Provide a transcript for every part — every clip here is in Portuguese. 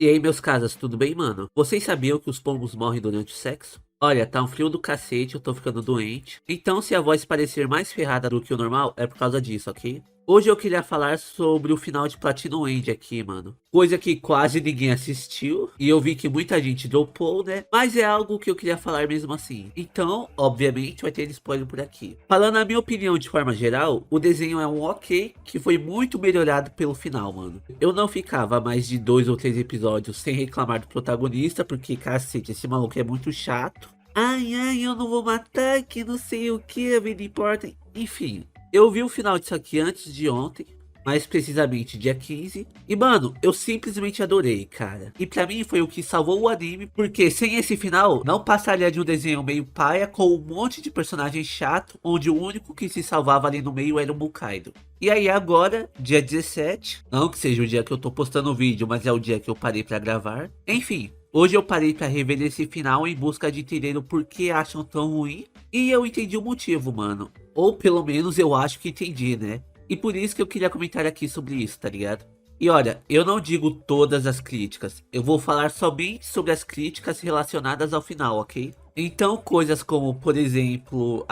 E aí, meus casas, tudo bem, mano? Vocês sabiam que os pombos morrem durante o sexo? Olha, tá um frio do cacete, eu tô ficando doente. Então, se a voz parecer mais ferrada do que o normal, é por causa disso, ok? Hoje eu queria falar sobre o final de Platinum End aqui, mano. Coisa que quase ninguém assistiu. E eu vi que muita gente dropou, né? Mas é algo que eu queria falar mesmo assim. Então, obviamente, vai ter spoiler por aqui. Falando a minha opinião de forma geral, o desenho é um ok, que foi muito melhorado pelo final, mano. Eu não ficava mais de 2 ou 3 episódios sem reclamar do protagonista, porque, cacete, esse maluco é muito chato. Ai, ai, eu não vou matar, que não sei o que, a vida importa. Enfim, eu vi o final disso aqui antes de ontem, mais precisamente dia 15. E mano, eu simplesmente adorei, cara. E pra mim foi o que salvou o anime, porque sem esse final, não passaria de um desenho meio paia com um monte de personagem chato, onde o único que se salvava ali no meio era o Mukaido. E aí agora, dia 17, não que seja o dia que eu tô postando o vídeo, mas é o dia que eu parei pra gravar. Enfim, hoje eu parei pra rever esse final em busca de entender o porquê acham tão ruim. E eu entendi o motivo, mano. Ou pelo menos eu acho que entendi, né? E por isso que eu queria comentar aqui sobre isso, tá ligado? E olha, eu não digo todas as críticas. Eu vou falar somente sobre as críticas relacionadas ao final, ok? Então coisas como, por exemplo,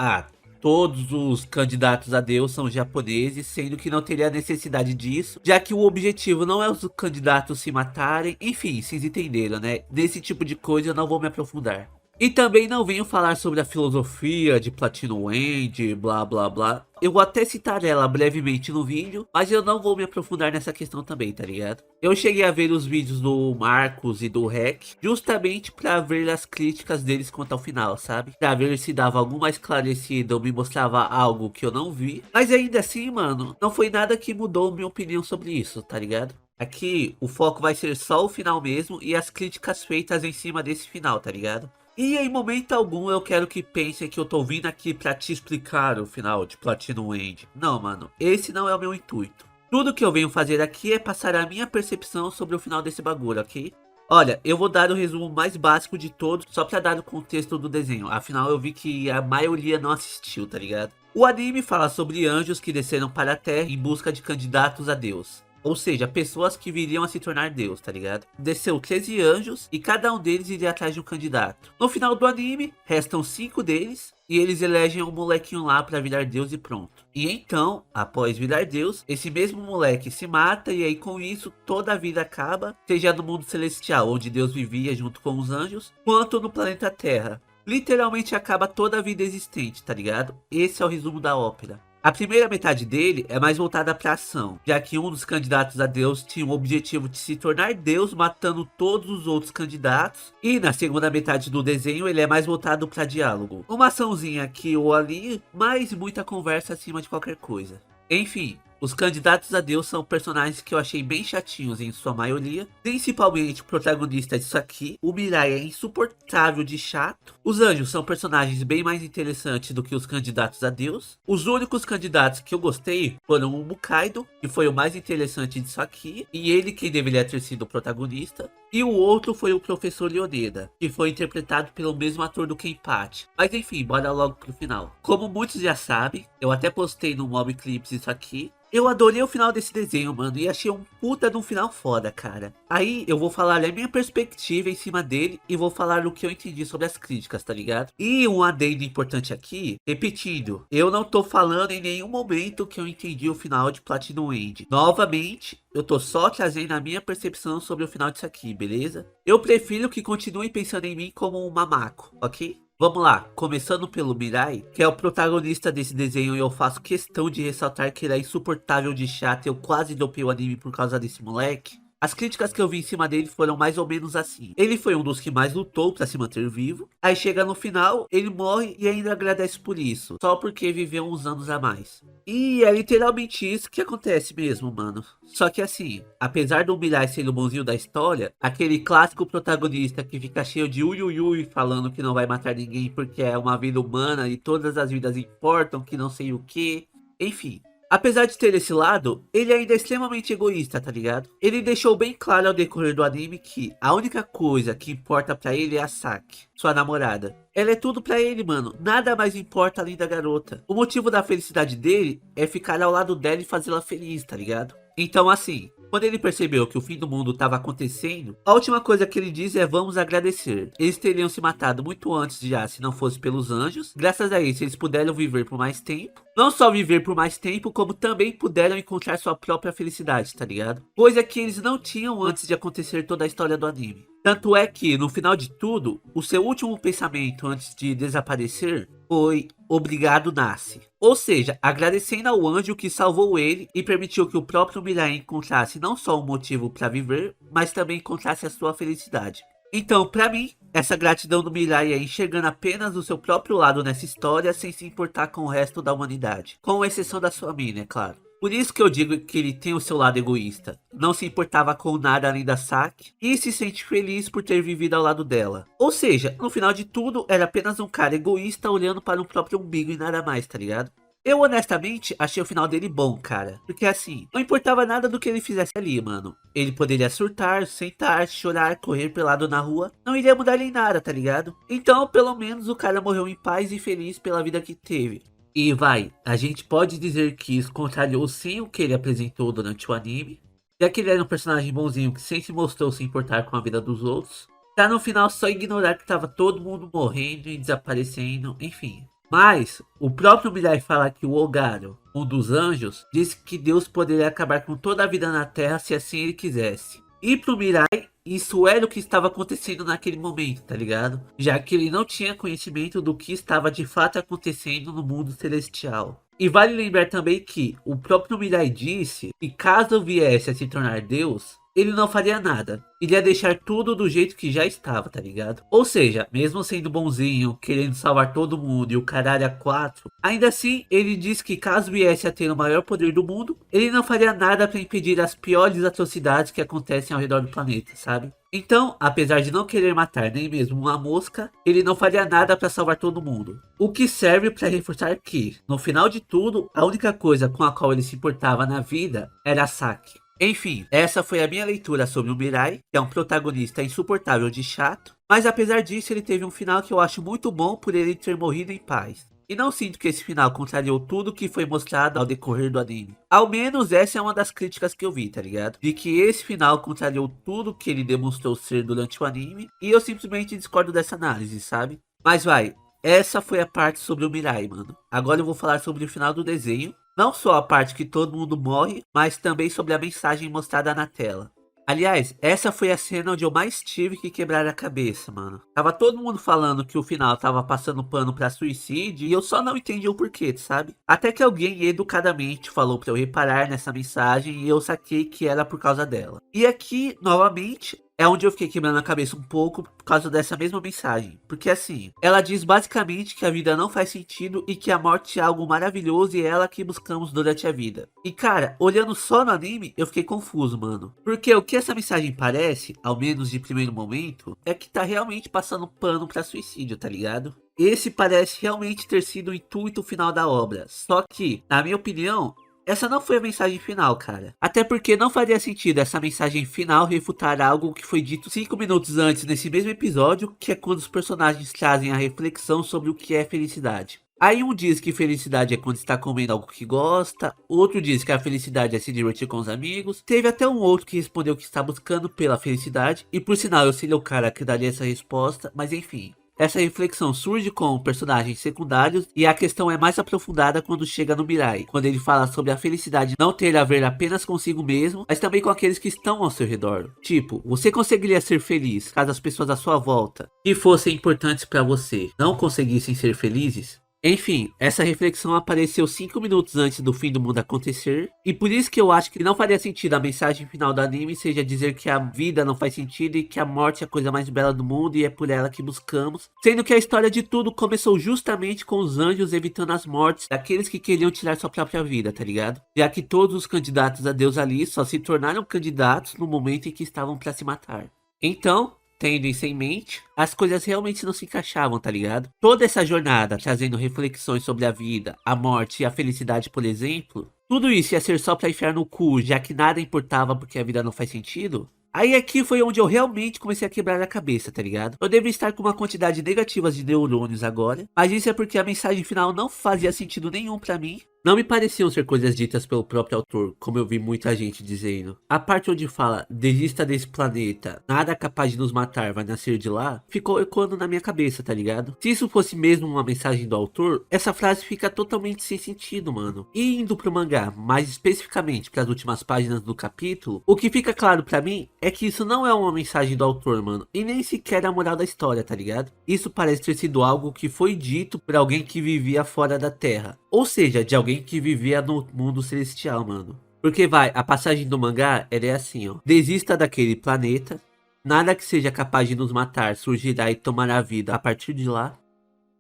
todos os candidatos a Deus são japoneses, sendo que não teria necessidade disso, já que o objetivo não é os candidatos se matarem. Enfim, vocês entenderam, né? Nesse tipo de coisa eu não vou me aprofundar. E também não venho falar sobre a filosofia de Platinum End, blá blá blá. Eu vou até citar ela brevemente no vídeo, mas eu não vou me aprofundar nessa questão também, tá ligado? Eu cheguei a ver os vídeos do Marcos e do Rec, justamente pra ver as críticas deles quanto ao final, sabe? Pra ver se dava alguma esclarecida ou me mostrava algo que eu não vi. Mas ainda assim, mano, não foi nada que mudou minha opinião sobre isso, tá ligado? Aqui, o foco vai ser só o final mesmo e as críticas feitas em cima desse final, tá ligado? E em momento algum eu quero que pensem que eu tô vindo aqui pra te explicar o final de Platinum End. Não, mano, esse não é o meu intuito. Tudo que eu venho fazer aqui é passar a minha percepção sobre o final desse bagulho, ok? Olha, eu vou dar o resumo mais básico de todos, só pra dar o contexto do desenho. Afinal, eu vi que a maioria não assistiu, tá ligado? O anime fala sobre anjos que desceram para a Terra em busca de candidatos a Deus. Ou seja, pessoas que viriam a se tornar Deus, tá ligado? Desceu 13 anjos e cada um deles iria atrás de um candidato. No final do anime, restam 5 deles e eles elegem um molequinho lá pra virar Deus e pronto. E então, após virar Deus, esse mesmo moleque se mata e aí com isso toda a vida acaba, seja no mundo celestial, onde Deus vivia junto com os anjos, quanto no planeta Terra. Literalmente acaba toda a vida existente, tá ligado? Esse é o resumo da ópera. A primeira metade dele é mais voltada para ação, já que um dos candidatos a Deus tinha o objetivo de se tornar Deus matando todos os outros candidatos. E na segunda metade do desenho ele é mais voltado para diálogo. Uma açãozinha aqui ou ali, mas muita conversa acima de qualquer coisa. Enfim, os candidatos a Deus são personagens que eu achei bem chatinhos em sua maioria. Principalmente o protagonista disso aqui, o Mirai é insuportável de chato. Os anjos são personagens bem mais interessantes do que os candidatos a Deus. Os únicos candidatos que eu gostei foram o Mukaido, que foi o mais interessante disso aqui, e ele quem deveria ter sido o protagonista. E o outro foi o professor Leoneda, que foi interpretado pelo mesmo ator do Kenpachi. Mas enfim, bora logo pro final. Como muitos já sabem, eu até postei no Mob Clips isso aqui. Eu adorei o final desse desenho, mano, e achei um puta de um final foda, cara. Aí eu vou falar a minha perspectiva em cima dele e vou falar o que eu entendi sobre as críticas, tá ligado? E um adendo importante aqui, repetindo, eu não tô falando em nenhum momento que eu entendi o final de Platinum End. Novamente, eu tô só trazendo a minha percepção sobre o final disso aqui, beleza? Eu prefiro que continuem pensando em mim como um mamaco, ok? Vamos lá, começando pelo Mirai, que é o protagonista desse desenho e eu faço questão de ressaltar que ele é insuportável de chato, eu quase dopei o anime por causa desse moleque. As críticas que eu vi em cima dele foram mais ou menos assim. Ele foi um dos que mais lutou pra se manter vivo. Aí chega no final, ele morre e ainda agradece por isso. Só porque viveu uns anos a mais. E é literalmente isso que acontece mesmo, mano. Só que assim, apesar do Mirai ser o bonzinho da história, aquele clássico protagonista que fica cheio de ui ui ui falando que não vai matar ninguém porque é uma vida humana e todas as vidas importam, que não sei o que. Enfim. Apesar de ter esse lado, ele ainda é extremamente egoísta, tá ligado? Ele deixou bem claro ao decorrer do anime que a única coisa que importa pra ele é a Saki, sua namorada. Ela é tudo pra ele, mano. Nada mais importa além da garota. O motivo da felicidade dele é ficar ao lado dela e fazê-la feliz, tá ligado? Então assim, Quando ele percebeu que o fim do mundo estava acontecendo, a última coisa que ele diz é vamos agradecer. Eles teriam se matado muito antes já, se não fosse pelos anjos. Graças a isso, eles puderam viver por mais tempo. Não só viver por mais tempo, como também puderam encontrar sua própria felicidade, tá ligado? Coisa que eles não tinham antes de acontecer toda a história do anime. Tanto é que, no final de tudo, o seu último pensamento antes de desaparecer foi obrigado nasce. Ou seja, agradecendo ao anjo que salvou ele e permitiu que o próprio Mirai encontrasse não só um motivo para viver, mas também encontrasse a sua felicidade. Então, pra mim, essa gratidão do Mirai é enxergando apenas o seu próprio lado nessa história sem se importar com o resto da humanidade. Com exceção da sua mina, é claro. Por isso que eu digo que ele tem o seu lado egoísta. Não se importava com nada além da Saki e se sente feliz por ter vivido ao lado dela. Ou seja, no final de tudo, era apenas um cara egoísta olhando para o próprio umbigo e nada mais, tá ligado? Eu honestamente achei o final dele bom, cara. Porque assim, não importava nada do que ele fizesse ali, mano. Ele poderia surtar, sentar, chorar, correr pelado na rua. Não iria mudar em nada, tá ligado? Então, pelo menos o cara morreu em paz e feliz pela vida que teve. E vai, a gente pode dizer que isso contrariou sim o que ele apresentou durante o anime. Já que ele era um personagem bonzinho que sempre mostrou se importar com a vida dos outros. Tá no final só ignorar que tava todo mundo morrendo e desaparecendo, enfim. Mas, o próprio Mirai fala que o Ogaro, um dos anjos, disse que Deus poderia acabar com toda a vida na Terra se assim ele quisesse. E pro Mirai, isso era o que estava acontecendo naquele momento, tá ligado? Já que ele não tinha conhecimento do que estava de fato acontecendo no mundo celestial. E vale lembrar também que o próprio Mirai disse que caso viesse a se tornar Deus, ele não faria nada. Iria deixar tudo do jeito que já estava, tá ligado? Ou seja, mesmo sendo bonzinho, querendo salvar todo mundo e o caralho a quatro, ainda assim, ele disse que caso viesse a ter o maior poder do mundo, ele não faria nada para impedir as piores atrocidades que acontecem ao redor do planeta, sabe? Então, apesar de não querer matar nem mesmo uma mosca, ele não faria nada para salvar todo mundo. O que serve para reforçar que, no final de tudo, a única coisa com a qual ele se importava na vida era a Saki. Enfim, essa foi a minha leitura sobre o Mirai, que é um protagonista insuportável de chato, mas apesar disso ele teve um final que eu acho muito bom por ele ter morrido em paz. E não sinto que esse final contrariou tudo que foi mostrado ao decorrer do anime. Ao menos essa é uma das críticas que eu vi, tá ligado? De que esse final contrariou tudo que ele demonstrou ser durante o anime, e eu simplesmente discordo dessa análise, sabe? Mas vai, essa foi a parte sobre o Mirai, mano. Agora eu vou falar sobre o final do desenho. Não só a parte que todo mundo morre, mas também sobre a mensagem mostrada na tela. Aliás, essa foi a cena onde eu mais tive que quebrar a cabeça, mano. Tava todo mundo falando que o final tava passando pano pra suicídio e eu só não entendi o porquê, sabe? Até que alguém educadamente falou pra eu reparar nessa mensagem e eu saquei que era por causa dela. E aqui, novamente, é onde eu fiquei quebrando a cabeça um pouco por causa dessa mesma mensagem. Porque assim, ela diz basicamente que a vida não faz sentido e que a morte é algo maravilhoso e é ela que buscamos durante a vida. E cara, olhando só no anime, eu fiquei confuso, mano. Porque o que essa mensagem parece, ao menos de primeiro momento, é que tá realmente passando pano pra suicídio, tá ligado? Esse parece realmente ter sido o intuito final da obra. Só que, na minha opinião, essa não foi a mensagem final, cara. Até porque não faria sentido essa mensagem final refutar algo que foi dito 5 minutos antes nesse mesmo episódio, que é quando os personagens trazem a reflexão sobre o que é felicidade. Aí um diz que felicidade é quando está comendo algo que gosta, outro diz que a felicidade é se divertir com os amigos. Teve até um outro que respondeu que está buscando pela felicidade, e por sinal eu seria o cara que daria essa resposta, mas enfim. Essa reflexão surge com personagens secundários e a questão é mais aprofundada quando chega no Mirai, quando ele fala sobre a felicidade não ter a ver apenas consigo mesmo, mas também com aqueles que estão ao seu redor. Tipo, você conseguiria ser feliz caso as pessoas à sua volta, que fossem importantes para você, não conseguissem ser felizes? Enfim, essa reflexão apareceu 5 minutos antes do fim do mundo acontecer, e por isso que eu acho que não faria sentido a mensagem final do anime seja dizer que a vida não faz sentido e que a morte é a coisa mais bela do mundo e é por ela que buscamos, sendo que a história de tudo começou justamente com os anjos evitando as mortes daqueles que queriam tirar sua própria vida, tá ligado? Já que todos os candidatos a Deus ali só se tornaram candidatos no momento em que estavam para se matar. Então, tendo isso em mente, as coisas realmente não se encaixavam, tá ligado? Toda essa jornada, trazendo reflexões sobre a vida, a morte e a felicidade, por exemplo, tudo isso ia ser só pra enfiar no cu, já que nada importava porque a vida não faz sentido? Aí aqui foi onde eu realmente comecei a quebrar a cabeça, tá ligado? Eu devo estar com uma quantidade negativa de neurônios agora, mas isso é porque a mensagem final não fazia sentido nenhum pra mim. Não me pareciam ser coisas ditas pelo próprio autor, como eu vi muita gente dizendo. A parte onde fala, desista desse planeta, nada capaz de nos matar vai nascer de lá, ficou ecoando na minha cabeça, tá ligado? Se isso fosse mesmo uma mensagem do autor, essa frase fica totalmente sem sentido, mano. E indo pro mangá, mais especificamente para as últimas páginas do capítulo, o que fica claro pra mim é que isso não é uma mensagem do autor, mano, e nem sequer a moral da história, tá ligado? Isso parece ter sido algo que foi dito por alguém que vivia fora da Terra. Ou seja, de alguém que vivia no mundo celestial, mano. Porque a passagem do mangá, ela é assim, ó. Desista daquele planeta, nada que seja capaz de nos matar surgirá e tomará a vida a partir de lá.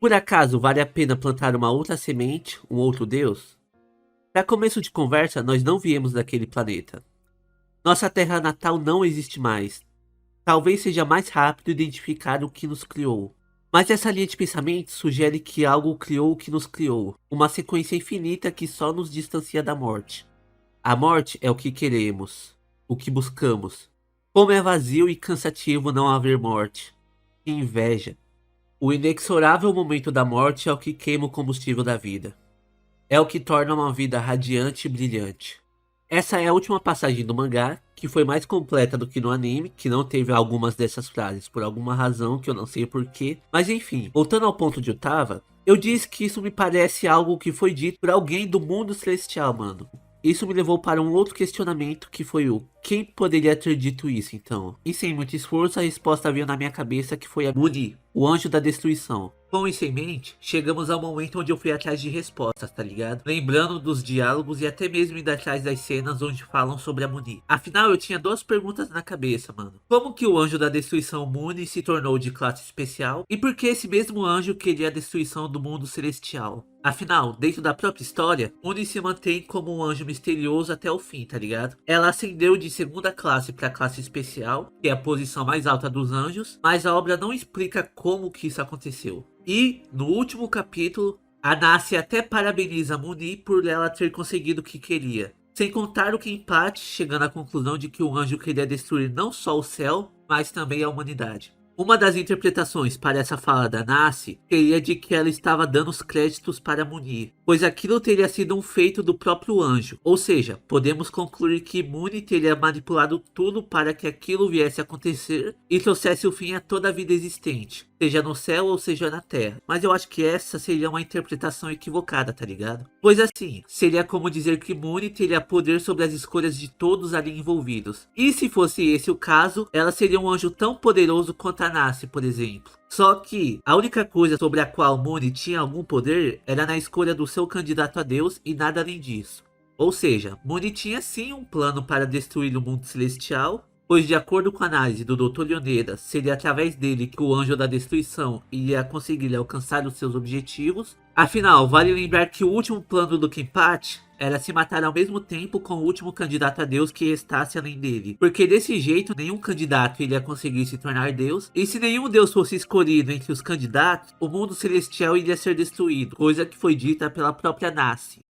Por acaso, vale a pena plantar uma outra semente, um outro deus? Para começo de conversa, nós não viemos daquele planeta. Nossa terra natal não existe mais. Talvez seja mais rápido identificar o que nos criou. Mas essa linha de pensamento sugere que algo criou o que nos criou, uma sequência infinita que só nos distancia da morte. A morte é o que queremos, o que buscamos. Como é vazio e cansativo não haver morte. Que inveja. O inexorável momento da morte é o que queima o combustível da vida. É o que torna uma vida radiante e brilhante. Essa é a última passagem do mangá, que foi mais completa do que no anime, que não teve algumas dessas frases, por alguma razão que eu não sei porquê. Mas enfim, voltando ao ponto de eu tava, eu disse que isso me parece algo que foi dito por alguém do mundo celestial, mano. Isso me levou para um outro questionamento, que foi o quem poderia ter dito isso então? E sem muito esforço a resposta veio na minha cabeça, que foi a Muni, o anjo da destruição. Com isso em mente, chegamos ao momento onde eu fui atrás de respostas, tá ligado? Lembrando dos diálogos e até mesmo indo atrás das cenas onde falam sobre a Muni. Afinal, eu tinha duas perguntas na cabeça, mano. Como que o anjo da destruição Muni se tornou de classe especial? E por que esse mesmo anjo queria a destruição do mundo celestial? Afinal, dentro da própria história, Muni se mantém como um anjo misterioso até o fim, tá ligado? Ela ascendeu de segunda classe para classe especial, que é a posição mais alta dos anjos, mas a obra não explica como que isso aconteceu. E, no último capítulo, a Nace até parabeniza Muni por ela ter conseguido o que queria. Sem contar o que empate, chegando à conclusão de que o anjo queria destruir não só o céu, mas também a humanidade. Uma das interpretações para essa fala da Nace seria de que ela estava dando os créditos para Muni, pois aquilo teria sido um feito do próprio anjo. Ou seja, podemos concluir que Muni teria manipulado tudo para que aquilo viesse a acontecer e trouxesse o fim a toda a vida existente, seja no céu ou seja na terra. Mas eu acho que essa seria uma interpretação equivocada, tá ligado? Pois assim, seria como dizer que Muni teria poder sobre as escolhas de todos ali envolvidos. E se fosse esse o caso, ela seria um anjo tão poderoso quanto a Nace, por exemplo. Só que a única coisa sobre a qual Muni tinha algum poder era na escolha do seu candidato a Deus e nada além disso. Ou seja, Muni tinha sim um plano para destruir o mundo celestial, pois de acordo com a análise do Dr. Leoneda, seria através dele que o anjo da destruição iria conseguir alcançar os seus objetivos. Afinal, vale lembrar que o último plano do Kenpachi era se matar ao mesmo tempo com o último candidato a Deus que restasse além dele. Porque desse jeito, nenhum candidato iria conseguir se tornar Deus. E se nenhum Deus fosse escolhido entre os candidatos, o mundo celestial iria ser destruído. Coisa que foi dita pela própria Nace.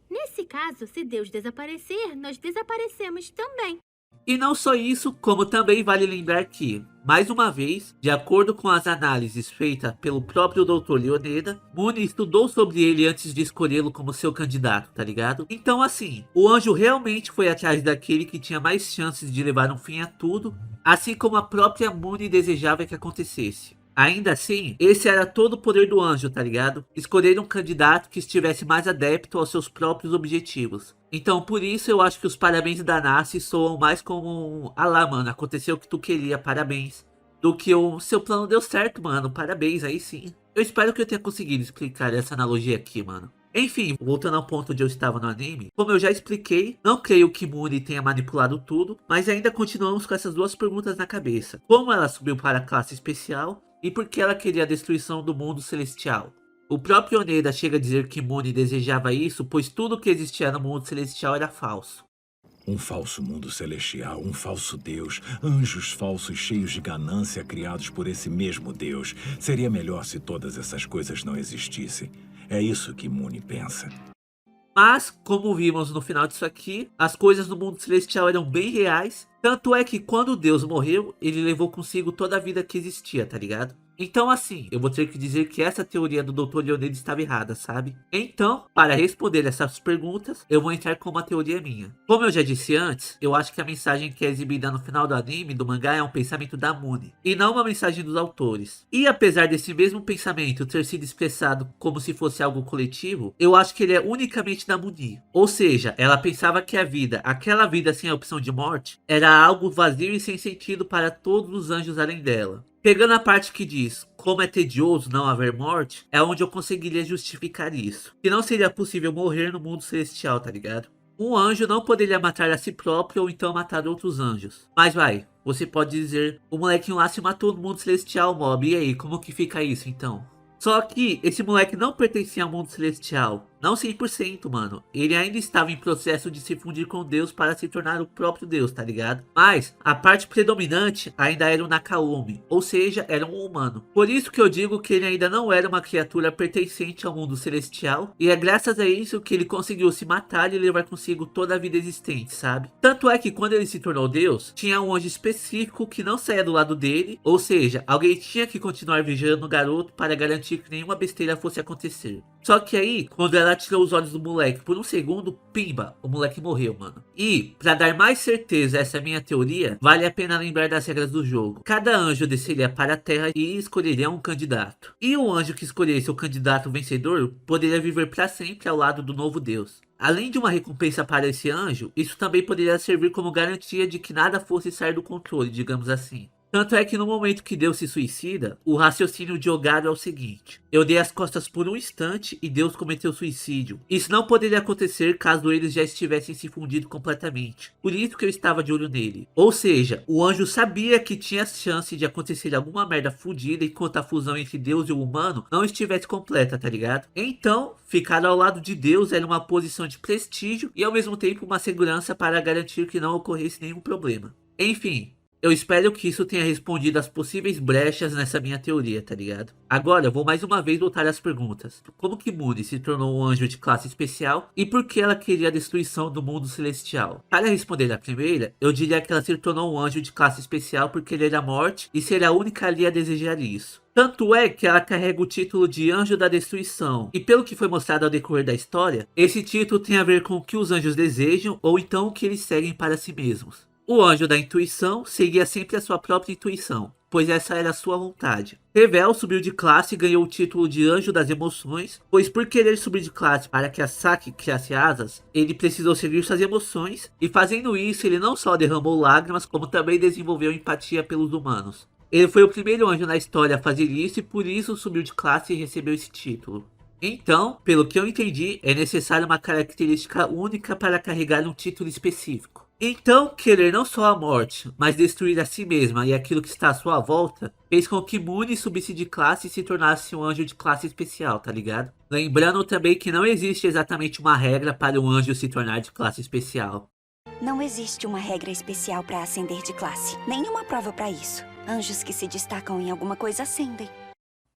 Nesse caso, se Deus desaparecer, nós desaparecemos também. E não só isso, como também vale lembrar que, mais uma vez, de acordo com as análises feitas pelo próprio Dr. Leoneda, Muni estudou sobre ele antes de escolhê-lo como seu candidato, tá ligado? Então assim, o anjo realmente foi atrás daquele que tinha mais chances de levar um fim a tudo, assim como a própria Muni desejava que acontecesse. Ainda assim, esse era todo o poder do anjo, tá ligado? Escolher um candidato que estivesse mais adepto aos seus próprios objetivos. Então, por isso eu acho que os parabéns da Nace soam mais como ah lá, mano, aconteceu o que tu queria, parabéns. Do que o seu plano deu certo, mano, parabéns, aí sim. Eu espero que eu tenha conseguido explicar essa analogia aqui, mano. Enfim, voltando ao ponto onde eu estava no anime, como eu já expliquei, não creio que Muni tenha manipulado tudo, mas ainda continuamos com essas duas perguntas na cabeça. Como ela subiu para a classe especial e por que ela queria a destruição do mundo celestial? O próprio Oneda chega a dizer que Muni desejava isso, pois tudo que existia no mundo celestial era falso. Um falso mundo celestial, um falso Deus, anjos falsos cheios de ganância criados por esse mesmo Deus. Seria melhor se todas essas coisas não existissem. É isso que Muni pensa. Mas, como vimos no final disso aqui, as coisas no mundo celestial eram bem reais Tanto é que quando Deus morreu, ele levou consigo toda a vida que existia, tá ligado? Então assim, eu vou ter que dizer que essa teoria do Dr. Leonidas estava errada, sabe? Então, para responder essas perguntas, eu vou entrar com uma teoria minha. Como eu já disse antes, eu acho que a mensagem que é exibida no final do anime, do mangá, é um pensamento da Mune, e não uma mensagem dos autores. E apesar desse mesmo pensamento ter sido expressado como se fosse algo coletivo, eu acho que ele é unicamente da Muni. Ou seja, ela pensava que a vida, aquela vida sem a opção de morte, era algo vazio e sem sentido para todos os anjos além dela. Pegando a parte que diz como é tedioso não haver morte, é onde eu conseguiria justificar isso. Que não seria possível morrer no mundo celestial, tá ligado? Um anjo não poderia matar a si próprio ou então matar outros anjos. Mas vai, você pode dizer, o molequinho lá se matou no mundo celestial, mob, e aí, como que fica isso então? Só que esse moleque não pertencia ao mundo celestial. Não 100%, mano. Ele ainda estava em processo de se fundir com Deus para se tornar o próprio Deus, tá ligado? Mas a parte predominante ainda era o Nakaomi, ou seja, era um humano. Por isso que eu digo que ele ainda não era uma criatura pertencente ao mundo celestial, e é graças a isso que ele conseguiu se matar e levar consigo toda a vida existente, sabe? Tanto é que quando ele se tornou Deus, tinha um anjo específico que não saía do lado dele, ou seja, alguém tinha que continuar vigiando o garoto para garantir que nenhuma besteira fosse acontecer. Só que aí, quando ela tirou os olhos do moleque por um segundo, pimba, o moleque morreu, mano. E, pra dar mais certeza a essa minha teoria, vale a pena lembrar das regras do jogo. Cada anjo desceria para a Terra e escolheria um candidato. E o anjo que escolhesse o candidato vencedor poderia viver para sempre ao lado do novo Deus. Além de uma recompensa para esse anjo, isso também poderia servir como garantia de que nada fosse sair do controle, digamos assim. Tanto é que no momento que Deus se suicida, o raciocínio de Ogaro é o seguinte: eu dei as costas por um instante e Deus cometeu suicídio. Isso não poderia acontecer caso eles já estivessem se fundido completamente. Por isso que eu estava de olho nele. Ou seja, o anjo sabia que tinha chance de acontecer alguma merda fudida enquanto a fusão entre Deus e o humano não estivesse completa, tá ligado? Então, ficar ao lado de Deus era uma posição de prestígio e ao mesmo tempo uma segurança para garantir que não ocorresse nenhum problema. Enfim, eu espero que isso tenha respondido as possíveis brechas nessa minha teoria, tá ligado? Agora, eu vou mais uma vez voltar às perguntas. Como que Mune se tornou um anjo de classe especial e por que ela queria a destruição do mundo celestial? Para responder a primeira, eu diria que ela se tornou um anjo de classe especial porque ele era a morte e seria a única ali a desejar isso. Tanto é que ela carrega o título de Anjo da Destruição. E pelo que foi mostrado ao decorrer da história, esse título tem a ver com o que os anjos desejam ou então o que eles seguem para si mesmos. O anjo da intuição seguia sempre a sua própria intuição, pois essa era a sua vontade. Revel subiu de classe e ganhou o título de Anjo das Emoções, pois por querer subir de classe para que a Saki criasse asas, ele precisou seguir suas emoções, e fazendo isso ele não só derramou lágrimas, como também desenvolveu empatia pelos humanos. Ele foi o primeiro anjo na história a fazer isso e por isso subiu de classe e recebeu esse título. Então, pelo que eu entendi, é necessária uma característica única para carregar um título específico. Então, querer não só a morte, mas destruir a si mesma e aquilo que está à sua volta, fez com que Mune subisse de classe e se tornasse um anjo de classe especial, tá ligado? Lembrando também que não existe exatamente uma regra para um anjo se tornar de classe especial. Não existe uma regra especial para ascender de classe, nenhuma prova para isso. Anjos que se destacam em alguma coisa ascendem.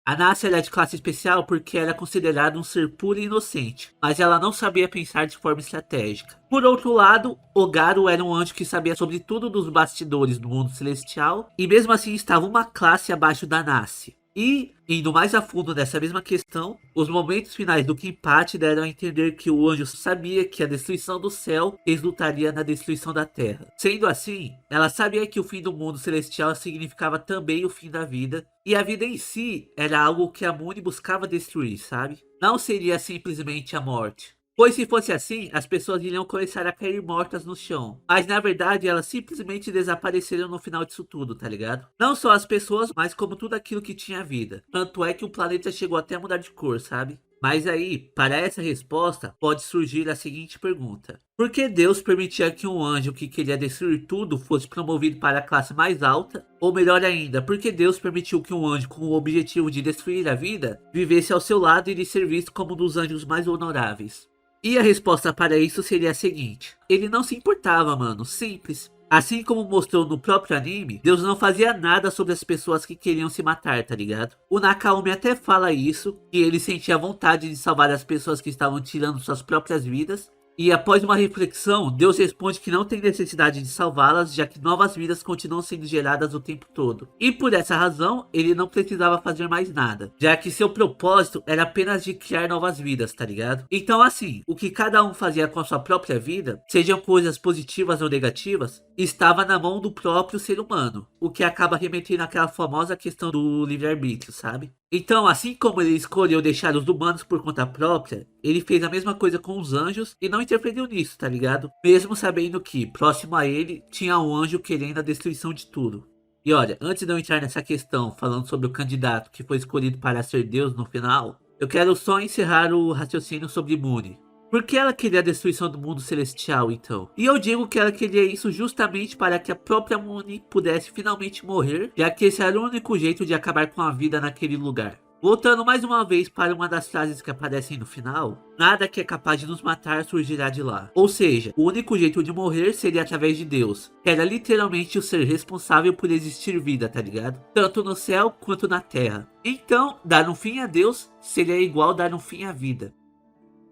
A Nassia é de classe especial porque ela é considerada um ser puro e inocente, mas ela não sabia pensar de forma estratégica. Por outro lado, Ogaro era um anjo que sabia sobre tudo dos bastidores do mundo celestial, e mesmo assim estava uma classe abaixo da Nassia. E, indo mais a fundo nessa mesma questão, os momentos finais do Kenpachi deram a entender que o anjo sabia que a destruição do céu resultaria na destruição da terra. Sendo assim, ela sabia que o fim do mundo celestial significava também o fim da vida, e a vida em si era algo que a Mune buscava destruir, sabe? Não seria simplesmente a morte. Pois se fosse assim, as pessoas iriam começar a cair mortas no chão. Mas na verdade, elas simplesmente desapareceram no final disso tudo, tá ligado? Não só as pessoas, mas como tudo aquilo que tinha vida. Tanto é que o planeta chegou até a mudar de cor, sabe? Mas aí, para essa resposta, pode surgir a seguinte pergunta: por que Deus permitia que um anjo que queria destruir tudo fosse promovido para a classe mais alta? Ou melhor ainda, por que Deus permitiu que um anjo com o objetivo de destruir a vida vivesse ao seu lado e lhe servisse como um dos anjos mais honoráveis? E a resposta para isso seria a seguinte: ele não se importava, mano, simples. Assim como mostrou no próprio anime, Deus não fazia nada sobre as pessoas que queriam se matar, tá ligado? O Nakaomi até fala isso, que ele sentia vontade de salvar as pessoas que estavam tirando suas próprias vidas, E após uma reflexão, Deus responde que não tem necessidade de salvá-las, já que novas vidas continuam sendo geradas o tempo todo. E por essa razão, ele não precisava fazer mais nada, já que seu propósito era apenas de criar novas vidas, tá ligado? Então assim, o que cada um fazia com a sua própria vida, sejam coisas positivas ou negativas, estava na mão do próprio ser humano, o que acaba remetendo àquela famosa questão do livre-arbítrio, sabe? Então, assim como ele escolheu deixar os humanos por conta própria, ele fez a mesma coisa com os anjos e não interferiu nisso, tá ligado? Mesmo sabendo que, próximo a ele, tinha um anjo querendo a destruição de tudo. E olha, antes de eu entrar nessa questão, falando sobre o candidato que foi escolhido para ser Deus no final, eu quero só encerrar o raciocínio sobre Moony. Por que ela queria a destruição do mundo celestial, então? E eu digo que ela queria isso justamente para que a própria Moony pudesse finalmente morrer, já que esse era o único jeito de acabar com a vida naquele lugar. Voltando mais uma vez para uma das frases que aparecem no final, nada que é capaz de nos matar surgirá de lá. Ou seja, o único jeito de morrer seria através de Deus, que era literalmente o ser responsável por existir vida, tá ligado? Tanto no céu quanto na terra. Então, dar um fim a Deus seria igual dar um fim à vida.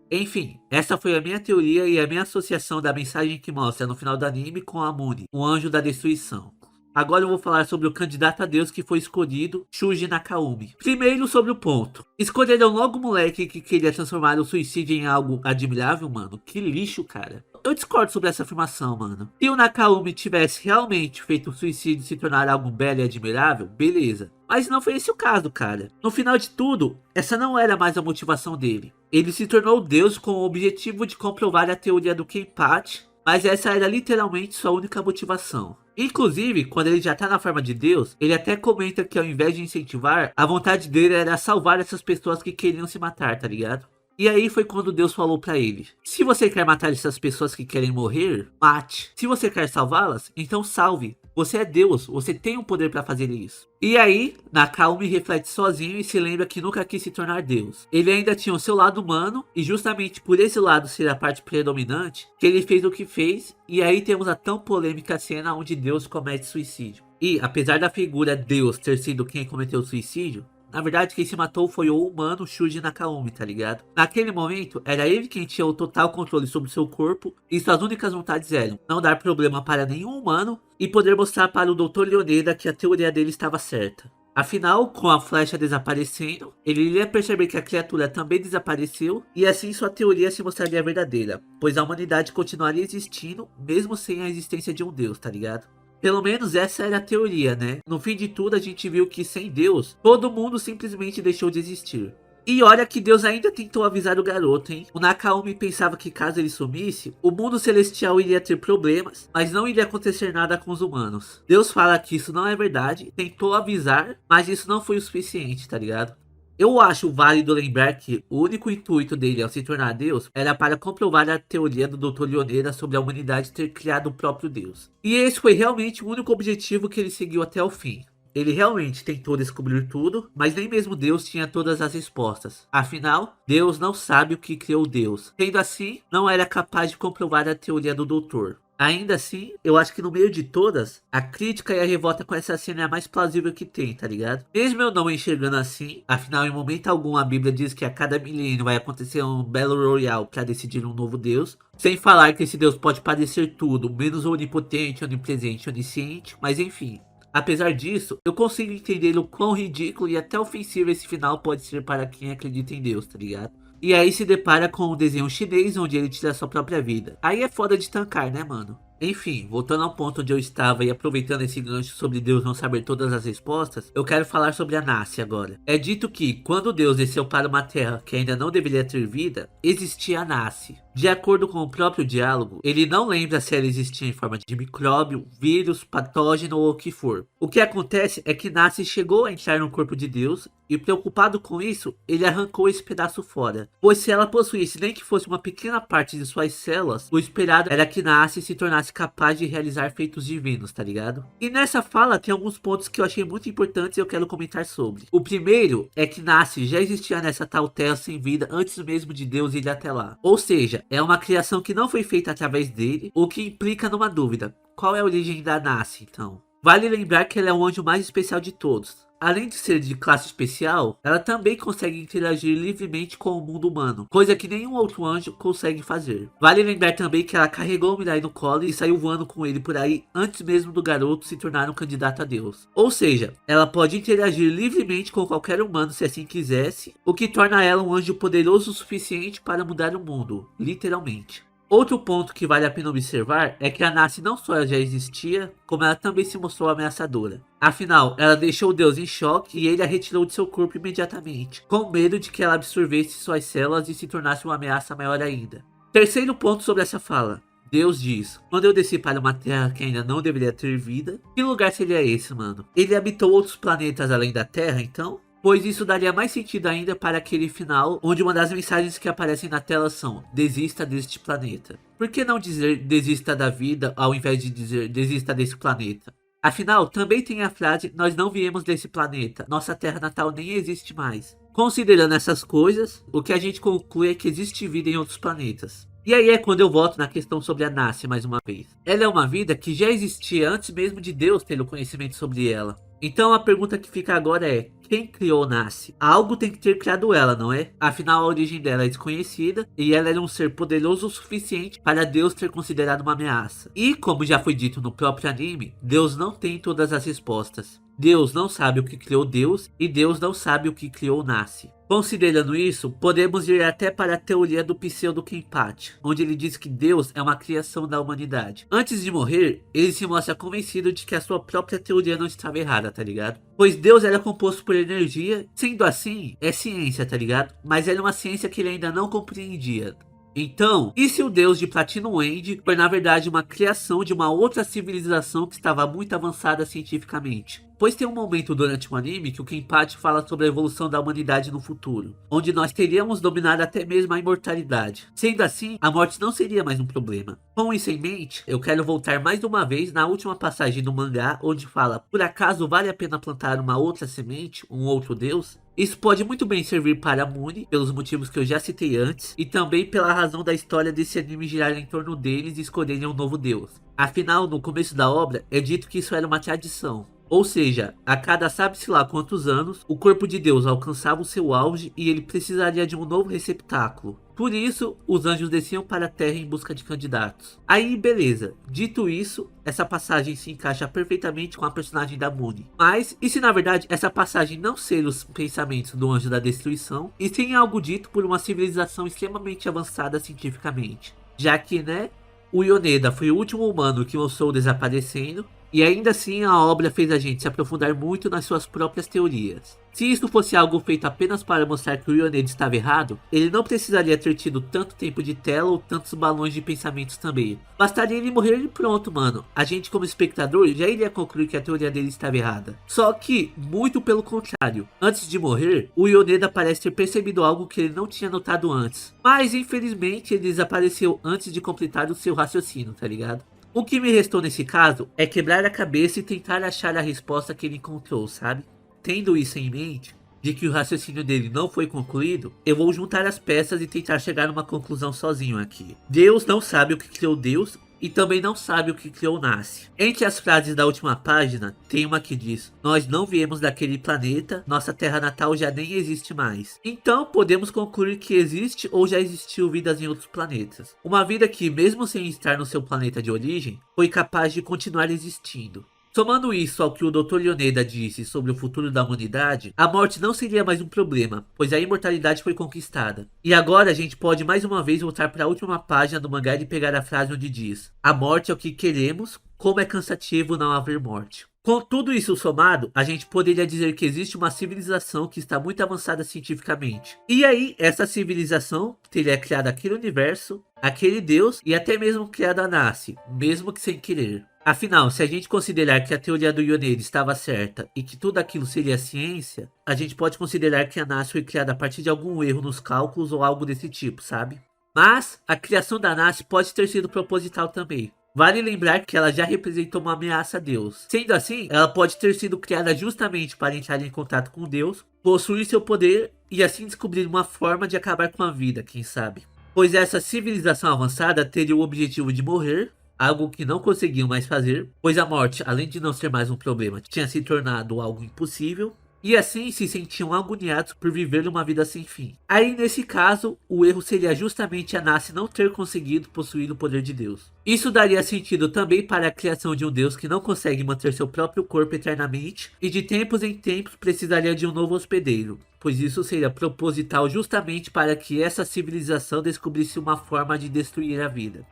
Enfim, essa foi a minha teoria e a minha associação da mensagem que mostra no final do anime com a Moony, o anjo da destruição. Agora eu vou falar sobre o candidato a Deus que foi escolhido, Shuji Nakaumi. Primeiro sobre o ponto. Escolheram logo o moleque que queria transformar o suicídio em algo admirável, mano. Que lixo, cara. Eu discordo sobre essa afirmação, mano. Se o Nakaumi tivesse realmente feito o suicídio se tornar algo belo e admirável, beleza. Mas não foi esse o caso, cara. No final de tudo, essa não era mais a motivação dele. Ele se tornou Deus com o objetivo de comprovar a teoria do Kenpachi, mas essa era literalmente sua única motivação. Inclusive, quando ele já tá na forma de Deus, ele até comenta que ao invés de incentivar, a vontade dele era salvar essas pessoas que queriam se matar, tá ligado? E aí foi quando Deus falou pra ele: se você quer matar essas pessoas que querem morrer, mate. Se você quer salvá-las, então salve. Você é Deus, você tem o poder pra fazer isso. E aí, Nakaumi reflete sozinho e se lembra que nunca quis se tornar Deus. Ele ainda tinha o seu lado humano, e justamente por esse lado ser a parte predominante, que ele fez o que fez, e aí temos a tão polêmica cena onde Deus comete suicídio. E, apesar da figura Deus ter sido quem cometeu o suicídio, na verdade, quem se matou foi o humano Shuji Nakaumi, tá ligado? Naquele momento, era ele quem tinha o total controle sobre seu corpo e suas únicas vontades eram não dar problema para nenhum humano e poder mostrar para o Dr. Leoneda que a teoria dele estava certa. Afinal, com a flecha desaparecendo, ele iria perceber que a criatura também desapareceu e assim sua teoria se mostraria verdadeira, pois a humanidade continuaria existindo mesmo sem a existência de um deus, tá ligado? Pelo menos essa era a teoria, né? No fim de tudo a gente viu que sem Deus, todo mundo simplesmente deixou de existir. E olha que Deus ainda tentou avisar o garoto, hein? O Nakaumi pensava que caso ele sumisse, o mundo celestial iria ter problemas, mas não iria acontecer nada com os humanos. Deus fala que isso não é verdade, tentou avisar, mas isso não foi o suficiente, tá ligado? Eu acho válido lembrar que o único intuito dele ao se tornar Deus era para comprovar a teoria do Dr. Leoneda sobre a humanidade ter criado o próprio Deus. E esse foi realmente o único objetivo que ele seguiu até o fim. Ele realmente tentou descobrir tudo, mas nem mesmo Deus tinha todas as respostas. Afinal, Deus não sabe o que criou Deus. Sendo assim, não era capaz de comprovar a teoria do doutor. Ainda assim, eu acho que no meio de todas, a crítica e a revolta com essa cena é a mais plausível que tem, tá ligado? Mesmo eu não enxergando assim, afinal em momento algum a Bíblia diz que a cada milênio vai acontecer um Battle Royale para decidir um novo Deus. Sem falar que esse Deus pode parecer tudo, menos onipotente, onipresente, onisciente, mas enfim. Apesar disso, eu consigo entender o quão ridículo e até ofensivo esse final pode ser para quem acredita em Deus, tá ligado? E aí se depara com um desenho chinês onde ele tira sua própria vida. Aí é foda de tancar, né, mano? Enfim, voltando ao ponto onde eu estava e aproveitando esse gancho sobre Deus não saber todas as respostas, eu quero falar sobre a Nacy agora. É dito que, quando Deus desceu para uma terra que ainda não deveria ter vida, existia a Nacy. De acordo com o próprio diálogo, ele não lembra se ela existia em forma de micróbio, vírus, patógeno ou o que for. O que acontece é que Nacy chegou a entrar no corpo de Deus e, preocupado com isso, ele arrancou esse pedaço fora. Pois se ela possuísse nem que fosse uma pequena parte de suas células, o esperado era que Nacy se tornasse capaz de realizar feitos divinos, tá ligado? E nessa fala tem alguns pontos que eu achei muito importantes e eu quero comentar sobre. O primeiro é que Nacy já existia nessa tal terra sem vida antes mesmo de Deus ir até lá. Ou seja, é uma criação que não foi feita através dele, o que implica numa dúvida. Qual é a origem da Nacy, então? Vale lembrar que ela é o anjo mais especial de todos. Além de ser de classe especial, ela também consegue interagir livremente com o mundo humano, coisa que nenhum outro anjo consegue fazer. Vale lembrar também que ela carregou o Mirai no colo e saiu voando com ele por aí antes mesmo do garoto se tornar um candidato a Deus. Ou seja, ela pode interagir livremente com qualquer humano se assim quisesse, o que torna ela um anjo poderoso o suficiente para mudar o mundo, literalmente. Outro ponto que vale a pena observar é que a Nasce não só já existia, como ela também se mostrou ameaçadora. Afinal, ela deixou Deus em choque e ele a retirou de seu corpo imediatamente, com medo de que ela absorvesse suas células e se tornasse uma ameaça maior ainda. Terceiro ponto sobre essa fala. Deus diz, quando eu desci para uma terra que ainda não deveria ter vida, que lugar seria esse, mano? Ele habitou outros planetas além da Terra, então? Pois isso daria mais sentido ainda para aquele final, onde uma das mensagens que aparecem na tela são: desista deste planeta. Por que não dizer desista da vida ao invés de dizer desista desse planeta? Afinal, também tem a frase: nós não viemos desse planeta, nossa terra natal nem existe mais. Considerando essas coisas, o que a gente conclui é que existe vida em outros planetas. E aí é quando eu volto na questão sobre a Nasce mais uma vez. Ela é uma vida que já existia antes mesmo de Deus ter o conhecimento sobre ela. Então a pergunta que fica agora é: quem criou Nasce? Algo tem que ter criado ela, não é? Afinal, a origem dela é desconhecida e ela era um ser poderoso o suficiente para Deus ter considerado uma ameaça. E, como já foi dito no próprio anime, Deus não tem todas as respostas. Deus não sabe o que criou Deus e Deus não sabe o que criou Nasce. Considerando isso, podemos ir até para a teoria do pseudo Kenpachi, onde ele diz que Deus é uma criação da humanidade. Antes de morrer, ele se mostra convencido de que a sua própria teoria não estava errada, tá ligado? Pois Deus era composto por energia, sendo assim, é ciência, tá ligado? Mas era uma ciência que ele ainda não compreendia. Então, e se o Deus de Platinum End foi na verdade uma criação de uma outra civilização que estava muito avançada cientificamente? Pois tem um momento durante o anime que o Kenpachi fala sobre a evolução da humanidade no futuro, onde nós teríamos dominado até mesmo a imortalidade. Sendo assim, a morte não seria mais um problema. Com isso em mente, eu quero voltar mais uma vez na última passagem do mangá, onde fala: por acaso vale a pena plantar uma outra semente, um outro Deus? Isso pode muito bem servir para Mune, pelos motivos que eu já citei antes, e também pela razão da história desse anime girar em torno deles e escolherem um novo deus. Afinal, no começo da obra, é dito que isso era uma tradição. Ou seja, a cada sabe-se lá quantos anos, o corpo de Deus alcançava o seu auge e ele precisaria de um novo receptáculo. Por isso, os anjos desciam para a Terra em busca de candidatos. Aí, beleza. Dito isso, essa passagem se encaixa perfeitamente com a personagem da Mune. Mas, e se na verdade essa passagem não ser os pensamentos do anjo da destruição, e sim algo dito por uma civilização extremamente avançada cientificamente? Já que, né, o Yoneda foi o último humano que mostrou desaparecendo, e ainda assim a obra fez a gente se aprofundar muito nas suas próprias teorias. Se isso fosse algo feito apenas para mostrar que o Yoneda estava errado, ele não precisaria ter tido tanto tempo de tela ou tantos balões de pensamentos também. Bastaria ele morrer e pronto, mano. A gente como espectador já iria concluir que a teoria dele estava errada. Só que, muito pelo contrário, antes de morrer, o Yoneda parece ter percebido algo que ele não tinha notado antes. Mas infelizmente ele desapareceu antes de completar o seu raciocínio, tá ligado? O que me restou nesse caso é quebrar a cabeça e tentar achar a resposta que ele encontrou, sabe? Tendo isso em mente, de que o raciocínio dele não foi concluído, eu vou juntar as peças e tentar chegar numa conclusão sozinho aqui. Deus não sabe o que criou Deus e também não sabe o que criou Nasce. Entre as frases da última página, tem uma que diz: nós não viemos daquele planeta, nossa terra natal já nem existe mais. Então podemos concluir que existe ou já existiu vidas em outros planetas. Uma vida que, mesmo sem estar no seu planeta de origem, foi capaz de continuar existindo. Somando isso ao que o Dr. Yoneda disse sobre o futuro da humanidade, a morte não seria mais um problema, pois a imortalidade foi conquistada. E agora a gente pode mais uma vez voltar para a última página do mangá e pegar a frase onde diz: a morte é o que queremos, como é cansativo não haver morte. Com tudo isso somado, a gente poderia dizer que existe uma civilização que está muito avançada cientificamente. E aí, essa civilização teria criado aquele universo, aquele Deus e até mesmo criado a Nasce, mesmo que sem querer. Afinal, se a gente considerar que a teoria do Yoneda estava certa e que tudo aquilo seria ciência, a gente pode considerar que a Nasce foi criada a partir de algum erro nos cálculos ou algo desse tipo, sabe? Mas a criação da Nasce pode ter sido proposital também. Vale lembrar que ela já representou uma ameaça a Deus. Sendo assim, ela pode ter sido criada justamente para entrar em contato com Deus, possuir seu poder e assim descobrir uma forma de acabar com a vida, quem sabe? Pois essa civilização avançada teria o objetivo de morrer, algo que não conseguiam mais fazer, pois a morte, além de não ser mais um problema, tinha se tornado algo impossível. E assim se sentiam agoniados por viver uma vida sem fim. Aí nesse caso, o erro seria justamente a Nasce não ter conseguido possuir o poder de Deus. Isso daria sentido também para a criação de um Deus que não consegue manter seu próprio corpo eternamente e de tempos em tempos precisaria de um novo hospedeiro, pois isso seria proposital justamente para que essa civilização descobrisse uma forma de destruir a vida.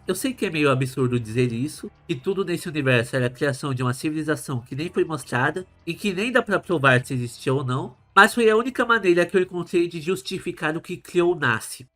Eu sei que é meio absurdo dizer isso, que tudo nesse universo era a criação de uma civilização que nem foi mostrada e que nem dá pra provar se existiu ou não, mas foi a única maneira que eu encontrei de justificar o que criou o Nasce.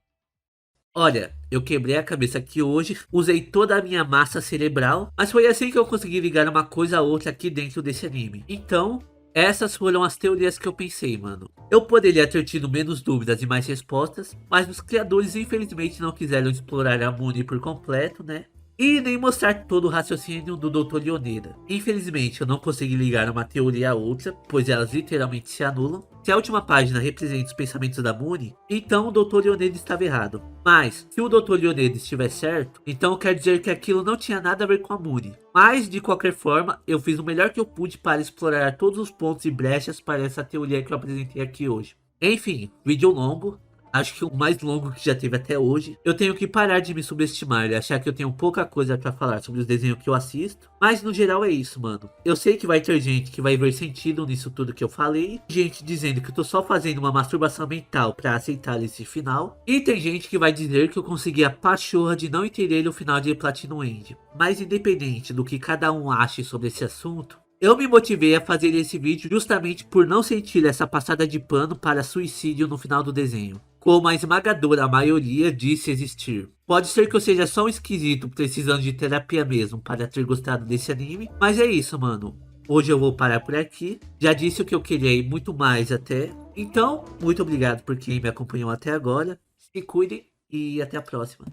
Olha, eu quebrei a cabeça aqui hoje, usei toda a minha massa cerebral, mas foi assim que eu consegui ligar uma coisa a outra aqui dentro desse anime. Então, essas foram as teorias que eu pensei, mano. Eu poderia ter tido menos dúvidas e mais respostas, mas os criadores infelizmente não quiseram explorar a Mune por completo, né? E nem mostrar todo o raciocínio do Dr. Leoneda. Infelizmente eu não consegui ligar uma teoria a outra, pois elas literalmente se anulam. Se a última página representa os pensamentos da Mune, então o Dr. Leoneda estava errado. Mas, se o Dr. Leoneda estiver certo, então quer dizer que aquilo não tinha nada a ver com a Mune. Mas, de qualquer forma, eu fiz o melhor que eu pude para explorar todos os pontos e brechas para essa teoria que eu apresentei aqui hoje. Enfim, vídeo longo. Acho que o mais longo que já teve até hoje. Eu tenho que parar de me subestimar e achar que eu tenho pouca coisa pra falar sobre os desenhos que eu assisto. Mas no geral é isso, mano. Eu sei que vai ter gente que vai ver sentido nisso tudo que eu falei. Gente dizendo que eu tô só fazendo uma masturbação mental pra aceitar esse final. E tem gente que vai dizer que eu consegui a pachorra de não entender o final de Platinum End. Mas independente do que cada um ache sobre esse assunto, eu me motivei a fazer esse vídeo justamente por não sentir essa passada de pano para suicídio no final do desenho, como a esmagadora maioria disse existir. Pode ser que eu seja só um esquisito precisando de terapia mesmo para ter gostado desse anime, mas é isso, mano. Hoje eu vou parar por aqui, já disse o que eu queria e muito mais até. Então, muito obrigado por quem me acompanhou até agora, se cuidem e até a próxima.